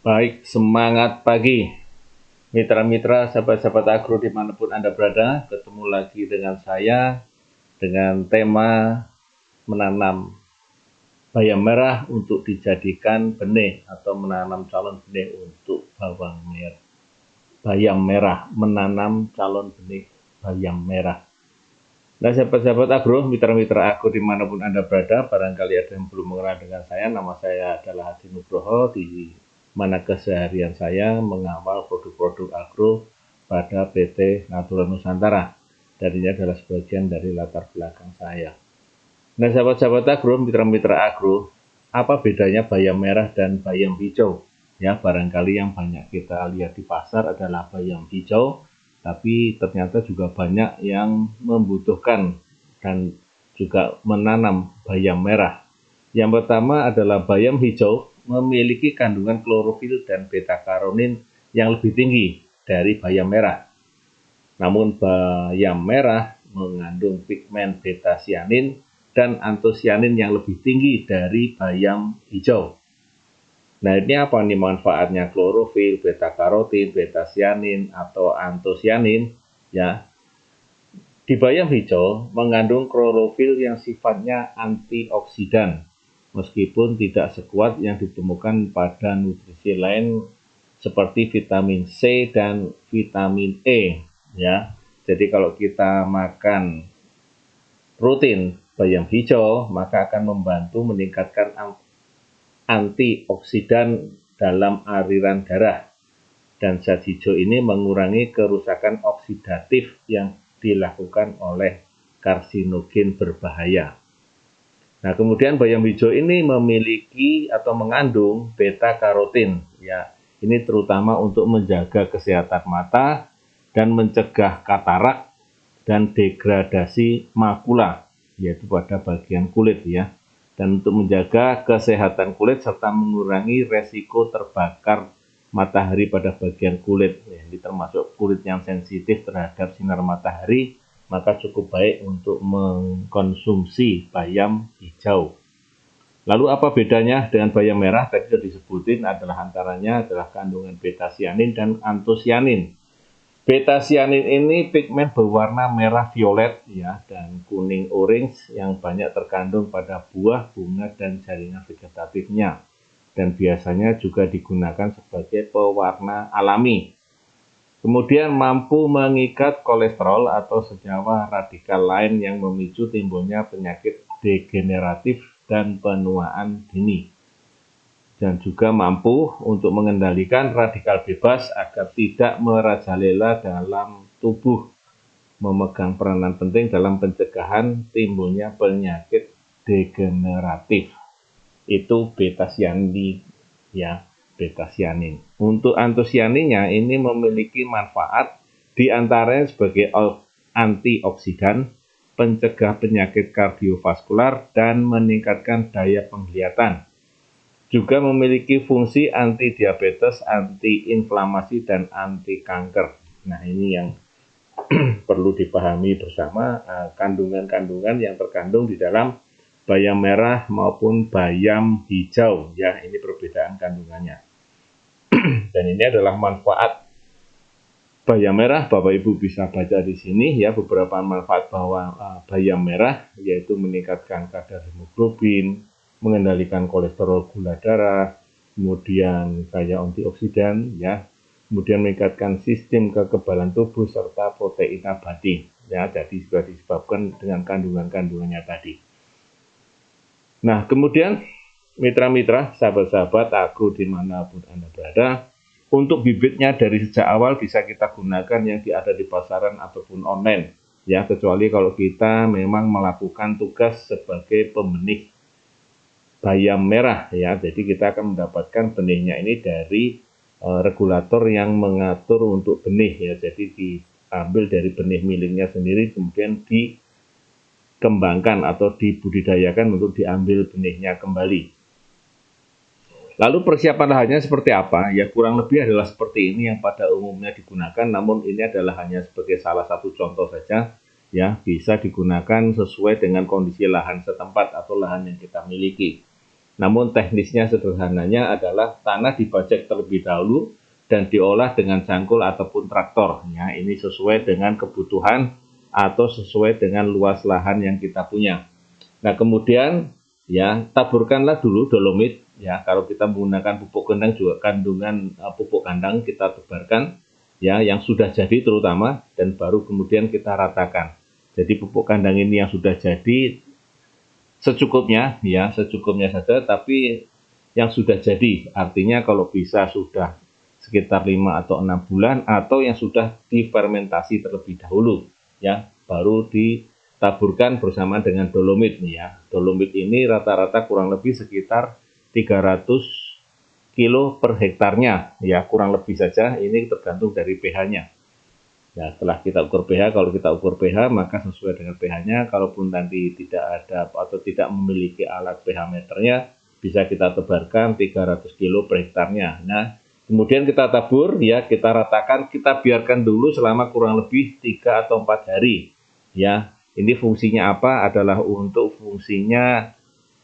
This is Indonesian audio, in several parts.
Baik, semangat pagi. Mitra-mitra, sahabat-sahabat agro dimanapun Anda berada, ketemu lagi dengan saya dengan tema menanam bayam merah untuk dijadikan benih atau menanam calon benih untuk bawang merah. Bayam merah, menanam calon benih bayam merah. Nah, sahabat-sahabat agro, mitra-mitra agro dimanapun Anda berada, barangkali ada yang belum mengenal dengan saya, nama saya adalah Hadi Nugroho, di mana keseharian saya mengawal produk-produk agro pada PT Natura Nusantara. Dan ini adalah sebagian dari latar belakang saya. Nah, sahabat-sahabat agro, mitra-mitra agro, apa bedanya bayam merah dan bayam hijau? Ya, barangkali yang banyak kita lihat di pasar adalah bayam hijau, tapi ternyata juga banyak yang membutuhkan dan juga menanam bayam merah. Yang pertama adalah bayam hijau memiliki kandungan klorofil dan beta-karotin yang lebih tinggi dari bayam merah. Namun bayam merah mengandung pigmen beta-sianin dan antosianin yang lebih tinggi dari bayam hijau. Nah, ini apa nih manfaatnya klorofil, beta-karotin, beta-sianin atau antosianin? Ya, di bayam hijau mengandung klorofil yang sifatnya antioksidan, meskipun tidak sekuat yang ditemukan pada nutrisi lain seperti vitamin C dan vitamin E. Ya, jadi kalau kita makan rutin bayam hijau, maka akan membantu meningkatkan antioksidan dalam aliran darah. Dan zat hijau ini mengurangi kerusakan oksidatif yang dilakukan oleh karsinogen berbahaya. Nah, kemudian bayam hijau ini memiliki atau mengandung beta-karotin. Ya, ini terutama untuk menjaga kesehatan mata dan mencegah katarak dan degradasi makula, yaitu pada bagian kulit ya. Dan untuk menjaga kesehatan kulit serta mengurangi resiko terbakar matahari pada bagian kulit. Ya, ini termasuk kulit yang sensitif terhadap sinar matahari, maka cukup baik untuk mengkonsumsi bayam hijau. Lalu apa bedanya dengan bayam merah? Tadi sudah disebutin antaranya adalah kandungan beta-sianin dan antosianin. Beta-sianin ini pigmen berwarna merah violet ya dan kuning orange yang banyak terkandung pada buah, bunga, dan jaringan vegetatifnya. Dan biasanya juga digunakan sebagai pewarna alami. Kemudian mampu mengikat kolesterol atau senyawa radikal lain yang memicu timbulnya penyakit degeneratif dan penuaan dini. Dan juga mampu untuk mengendalikan radikal bebas agar tidak merajalela dalam tubuh, memegang peranan penting dalam pencegahan timbulnya penyakit degeneratif. Itu beta-sianin ya, beta-sianin. Untuk antosianinnya ini memiliki manfaat diantaranya sebagai antioksidan, pencegah penyakit kardiovaskular, dan meningkatkan daya penglihatan. Juga memiliki fungsi anti diabetes, anti inflamasi, dan anti kanker. Nah, ini yang perlu dipahami bersama, kandungan-kandungan yang terkandung di dalam bayam merah maupun bayam hijau. Ya, ini perbedaan kandungannya. Dan ini adalah manfaat bayam merah. Bapak Ibu bisa baca di sini ya beberapa manfaat bahwa bayam merah, yaitu meningkatkan kadar hemoglobin, mengendalikan kolesterol gula darah, kemudian kaya antioksidan ya, kemudian meningkatkan sistem kekebalan tubuh serta protein abadi ya, jadi sudah disebabkan dengan kandungan-kandungannya tadi. Nah, kemudian mitra-mitra, sahabat-sahabat agro dimanapun Anda berada, untuk bibitnya dari sejak awal bisa kita gunakan yang ada di pasaran ataupun online ya, kecuali kalau kita memang melakukan tugas sebagai pembenih bayam merah ya, jadi kita akan mendapatkan benihnya ini dari regulator yang mengatur untuk benih ya, jadi diambil dari benih miliknya sendiri kemudian dikembangkan atau dibudidayakan untuk diambil benihnya kembali. Lalu persiapan lahannya seperti apa? Ya kurang lebih adalah seperti ini yang pada umumnya digunakan, namun ini adalah hanya sebagai salah satu contoh saja ya, bisa digunakan sesuai dengan kondisi lahan setempat atau lahan yang kita miliki. Namun teknisnya sederhananya adalah tanah dibajak terlebih dahulu dan diolah dengan cangkul ataupun traktor. Ya, ini sesuai dengan kebutuhan atau sesuai dengan luas lahan yang kita punya. Nah, kemudian ya taburkanlah dulu dolomit. Ya, kalau kita menggunakan pupuk kandang juga kandungan pupuk kandang kita tebarkan ya yang sudah jadi terutama, dan baru kemudian kita ratakan. Jadi pupuk kandang ini yang sudah jadi secukupnya ya, secukupnya saja, tapi yang sudah jadi artinya kalau bisa sudah sekitar 5 atau 6 bulan atau yang sudah difermentasi terlebih dahulu ya, baru ditaburkan bersama dengan dolomit nih ya. Dolomit ini rata-rata kurang lebih sekitar 300 kilo per hektarnya ya, kurang lebih saja, ini tergantung dari pH-nya. Ya, setelah kita ukur pH, kalau kita ukur pH maka sesuai dengan pH-nya. Kalaupun nanti tidak ada atau tidak memiliki alat pH meternya, bisa kita tebarkan 300 kilo per hektarnya. Nah, kemudian kita tabur ya, kita ratakan, kita biarkan dulu selama kurang lebih 3 atau 4 hari. Ya, ini fungsinya apa? Adalah untuk fungsinya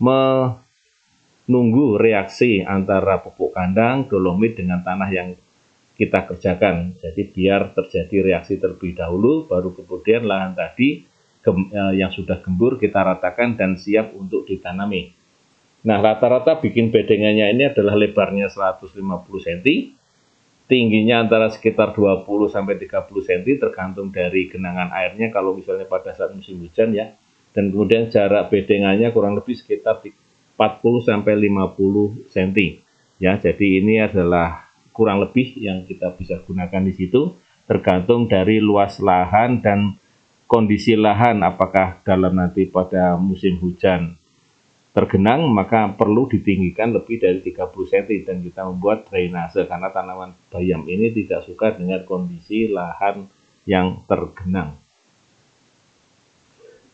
menunggu reaksi antara pupuk kandang, dolomit dengan tanah yang kita kerjakan. Jadi biar terjadi reaksi terlebih dahulu, baru kemudian lahan tadi yang sudah gembur kita ratakan dan siap untuk ditanami. Nah, rata-rata bikin bedengannya ini adalah lebarnya 150 cm, tingginya antara sekitar 20 sampai 30 cm tergantung dari genangan airnya kalau misalnya pada saat musim hujan ya. Dan kemudian jarak bedengannya kurang lebih sekitar 40 sampai 50 cm. Ya, jadi ini adalah kurang lebih yang kita bisa gunakan di situ, tergantung dari luas lahan dan kondisi lahan, apakah dalam nanti pada musim hujan tergenang maka perlu ditinggikan lebih dari 30 cm dan kita membuat drainase karena tanaman bayam ini tidak suka dengan kondisi lahan yang tergenang.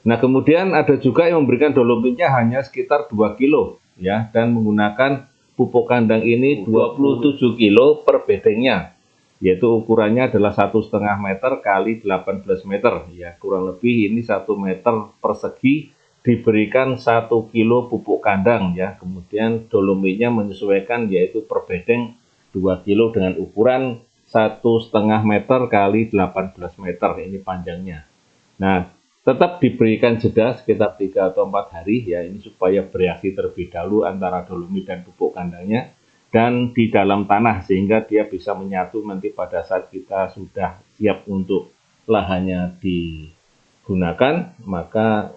Nah, kemudian ada juga yang memberikan dolomitnya hanya sekitar 2 kilo ya, dan menggunakan pupuk kandang ini 27 kilo per bedengnya, yaitu ukurannya adalah 1,5 meter kali 18 meter ya, kurang lebih ini 1 meter persegi, diberikan 1 kilo pupuk kandang ya. Kemudian dolomitnya menyesuaikan, yaitu per bedeng 2 kilo dengan ukuran 1,5 meter kali 18 meter ini panjangnya. Nah, tetap diberikan jeda sekitar 3 atau 4 hari ya, ini supaya bereaksi terlebih dahulu antara dolomit dan pupuk kandangnya dan di dalam tanah, sehingga dia bisa menyatu nanti pada saat kita sudah siap untuk lahannya digunakan, maka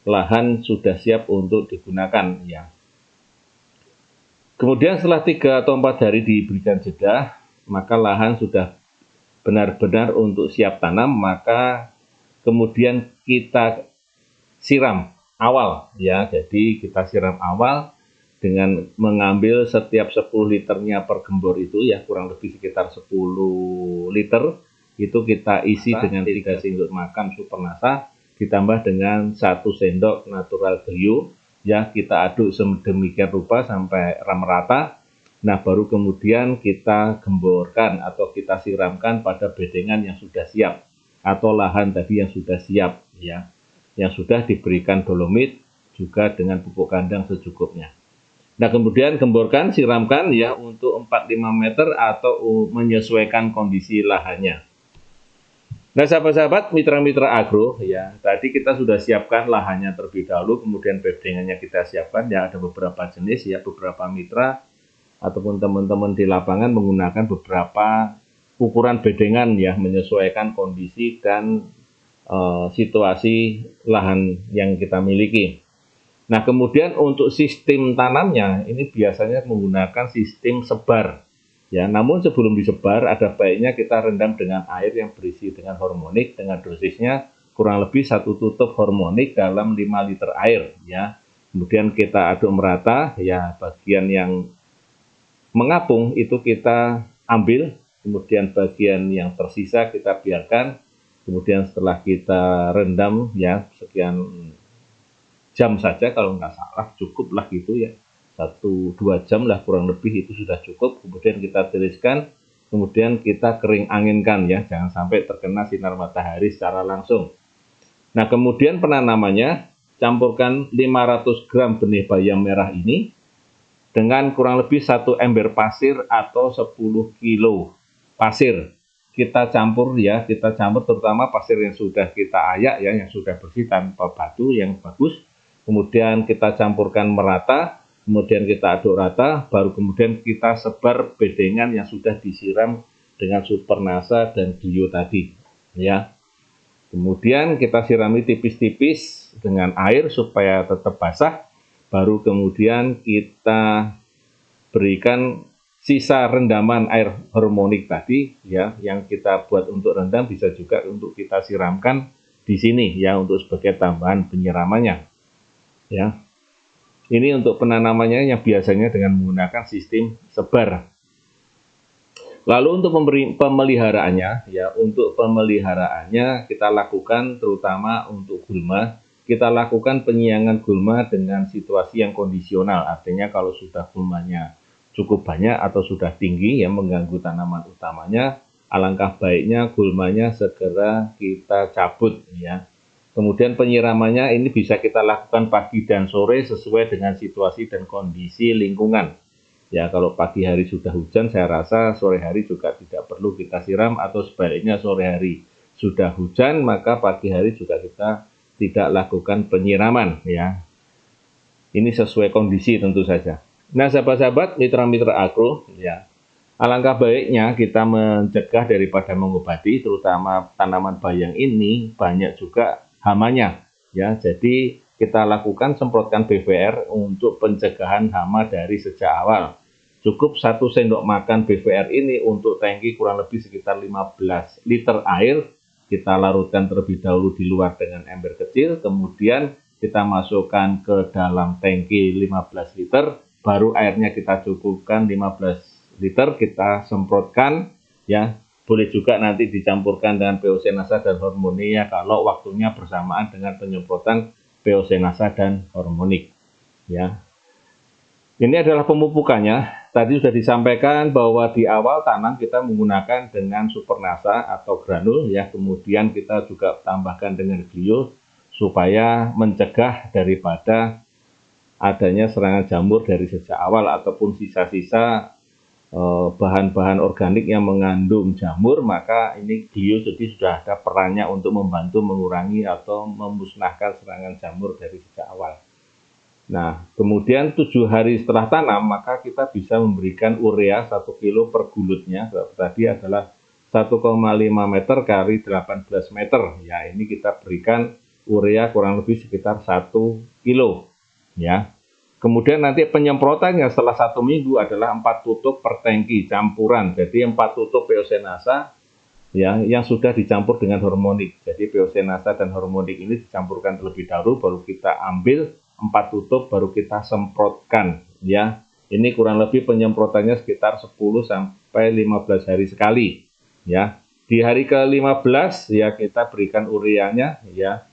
lahan sudah siap untuk digunakan ya. Kemudian setelah 3 atau 4 hari diberikan jeda, maka lahan sudah benar-benar untuk siap tanam, maka kemudian kita siram awal ya. Jadi kita siram awal dengan mengambil setiap 10 liternya per gembor itu ya, kurang lebih sekitar 10 liter, itu kita isi dengan 3 sendok makan Supernasa ditambah dengan 1 sendok natural bio ya, kita aduk sedemikian rupa sampai merata. Nah, baru kemudian kita gemborkan atau kita siramkan pada bedengan yang sudah siap atau lahan tadi yang sudah siap ya, yang sudah diberikan dolomit juga dengan pupuk kandang secukupnya. Nah, kemudian gemborkan, siramkan ya untuk 4-5 meter atau menyesuaikan kondisi lahannya. Nah, sahabat-sahabat mitra-mitra agro ya, tadi kita sudah siapkan lahannya terlebih dahulu, kemudian bedengannya kita siapkan ya, ada beberapa jenis ya, beberapa mitra ataupun teman-teman di lapangan menggunakan beberapa ukuran bedengan ya, menyesuaikan kondisi dan situasi lahan yang kita miliki. Nah, kemudian untuk sistem tanamnya ini biasanya menggunakan sistem sebar ya, namun sebelum disebar ada baiknya kita rendam dengan air yang berisi dengan hormonik dengan dosisnya kurang lebih 1 tutup hormonik dalam 5 liter air ya. Kemudian kita aduk merata ya, bagian yang mengapung itu kita ambil, kemudian bagian yang tersisa kita biarkan. Kemudian setelah kita rendam ya sekian jam saja, kalau nggak salah cukup lah gitu ya, 1-2 jam lah kurang lebih itu sudah cukup. Kemudian kita tiriskan, kemudian kita kering anginkan ya, jangan sampai terkena sinar matahari secara langsung. Nah, kemudian penanamannya campurkan 500 gram benih bayam merah ini dengan kurang lebih 1 ember pasir atau 10 kilo pasir. Kita campur terutama pasir yang sudah kita ayak ya, yang sudah bersih tanpa batu yang bagus. Kemudian kita campurkan merata, kemudian kita aduk rata, baru kemudian kita sebar bedengan yang sudah disiram dengan Supernasa dan Glio tadi ya. Kemudian kita sirami tipis-tipis dengan air supaya tetap basah, baru kemudian kita berikan sisa rendaman air harmonik tadi ya, yang kita buat untuk rendam bisa juga untuk kita siramkan di sini ya, untuk sebagai tambahan penyiramannya ya. Ini untuk penanamannya yang biasanya dengan menggunakan sistem sebar. Lalu untuk pemeliharaannya ya, untuk pemeliharaannya kita lakukan terutama untuk gulma, kita lakukan penyiangan gulma dengan situasi yang kondisional. Artinya kalau sudah gulmanya cukup banyak atau sudah tinggi yang mengganggu tanaman utamanya, alangkah baiknya gulmanya segera kita cabut ya. Kemudian penyiramannya ini bisa kita lakukan pagi dan sore sesuai dengan situasi dan kondisi lingkungan. Ya, kalau pagi hari sudah hujan, saya rasa sore hari juga tidak perlu kita siram, atau sebaliknya sore hari sudah hujan, maka pagi hari juga kita tidak lakukan penyiraman ya. Ini sesuai kondisi tentu saja. Nah, sahabat-sahabat mitra-mitra agro ya, alangkah baiknya kita mencegah daripada mengobati, terutama tanaman bayam ini banyak juga hamanya ya. Jadi kita lakukan semprotkan BVR untuk pencegahan hama dari sejak awal. Cukup 1 sendok makan BVR ini untuk tangki kurang lebih sekitar 15 liter air. Kita larutkan terlebih dahulu di luar dengan ember kecil, kemudian kita masukkan ke dalam tangki 15 liter, baru airnya kita cukupkan 15 liter, kita semprotkan ya. Boleh juga nanti dicampurkan dengan Peocenasa dan Hormonik ya, kalau waktunya bersamaan dengan penyemprotan Peocenasa dan Hormonik ya. Ini adalah pemupukannya. Tadi sudah disampaikan bahwa di awal tanam kita menggunakan dengan Supernasa atau granul ya, kemudian kita juga tambahkan dengan Glio supaya mencegah daripada adanya serangan jamur dari sejak awal ataupun sisa-sisa bahan-bahan organik yang mengandung jamur, maka ini Glio jadi sudah ada perannya untuk membantu mengurangi atau memusnahkan serangan jamur dari sejak awal. Nah, kemudian 7 hari setelah tanam, maka kita bisa memberikan urea 1 kilo per gulutnya. Tadi adalah 1,5 meter kali 18 meter. Ya, ini kita berikan urea kurang lebih sekitar 1 kilo. Ya. Kemudian nanti penyemprotannya setelah 1 minggu adalah 4 tutup per tangki campuran. Jadi 4 tutup Peocenasa ya, yang sudah dicampur dengan Hormonik. Jadi Peocenasa dan Hormonik ini dicampurkan terlebih dahulu, baru kita ambil 4 tutup, baru kita semprotkan ya. Ini kurang lebih penyemprotannya sekitar 10 sampai 15 hari sekali ya. Di hari ke-15 ya kita berikan ureanya ya,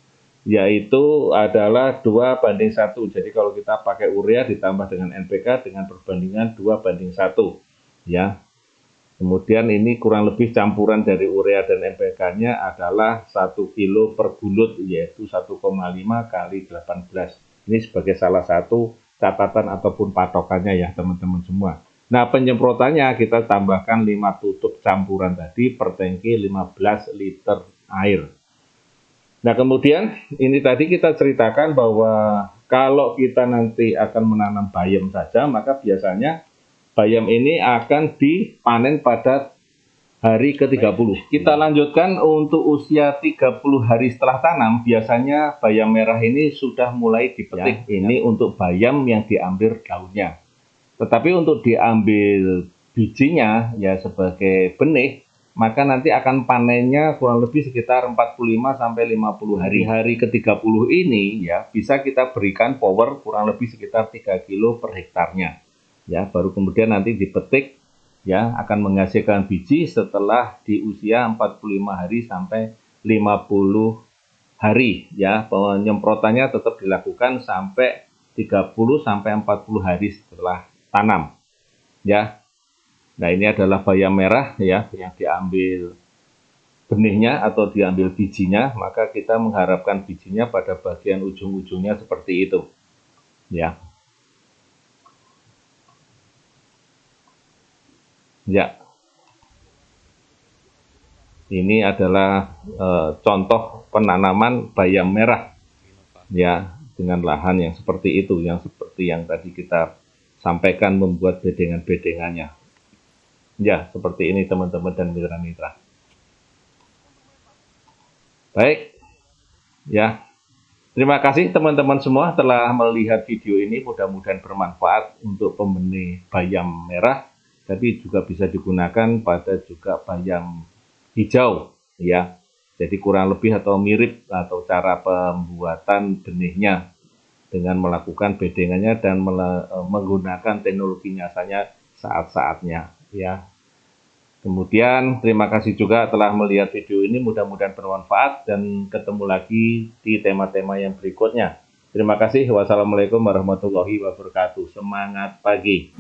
yaitu adalah 2:1. Jadi kalau kita pakai urea ditambah dengan NPK dengan perbandingan 2:1 ya. Kemudian ini kurang lebih campuran dari urea dan NPK-nya adalah 1 kilo per gulut, yaitu 1,5 kali 18. Ini sebagai salah satu catatan ataupun patokannya ya teman-teman semua. Nah, penyemprotannya kita tambahkan 5 tutup campuran tadi per tangki 15 liter air. Nah, kemudian ini tadi kita ceritakan bahwa kalau kita nanti akan menanam bayam saja, maka biasanya bayam ini akan dipanen pada hari ke-30. Kita lanjutkan untuk usia 30 hari setelah tanam, biasanya bayam merah ini sudah mulai dipetik. Ya, ini untuk bayam yang diambil daunnya. Tetapi untuk diambil bijinya ya sebagai benih, maka nanti akan panennya kurang lebih sekitar 45 sampai 50 hari. Hari ke-30 ini ya bisa kita berikan power kurang lebih sekitar 3 kilo per hektarnya. Ya, baru kemudian nanti dipetik ya, akan menghasilkan biji setelah di usia 45 hari sampai 50 hari ya. Penyemprotannya tetap dilakukan sampai 30 sampai 40 hari setelah tanam. Ya. Nah, ini adalah bayam merah ya yang diambil benihnya atau diambil bijinya, maka kita mengharapkan bijinya pada bagian ujung-ujungnya seperti itu. Ya. Ya. Ini adalah contoh penanaman bayam merah. Ya, dengan lahan yang seperti itu, yang seperti yang tadi kita sampaikan membuat bedengan-bedengannya. Ya, seperti ini teman-teman dan mitra-mitra. Baik, ya. Terima kasih teman-teman semua telah melihat video ini. Mudah-mudahan bermanfaat untuk pembenih bayam merah, tapi juga bisa digunakan pada juga bayam hijau, ya. Jadi kurang lebih atau mirip atau cara pembuatan benihnya dengan melakukan bedengannya dan menggunakan teknologi nyasanya saat-saatnya, ya. Kemudian terima kasih juga telah melihat video ini, mudah-mudahan bermanfaat dan ketemu lagi di tema-tema yang berikutnya. Terima kasih. Wassalamualaikum warahmatullahi wabarakatuh. Semangat pagi.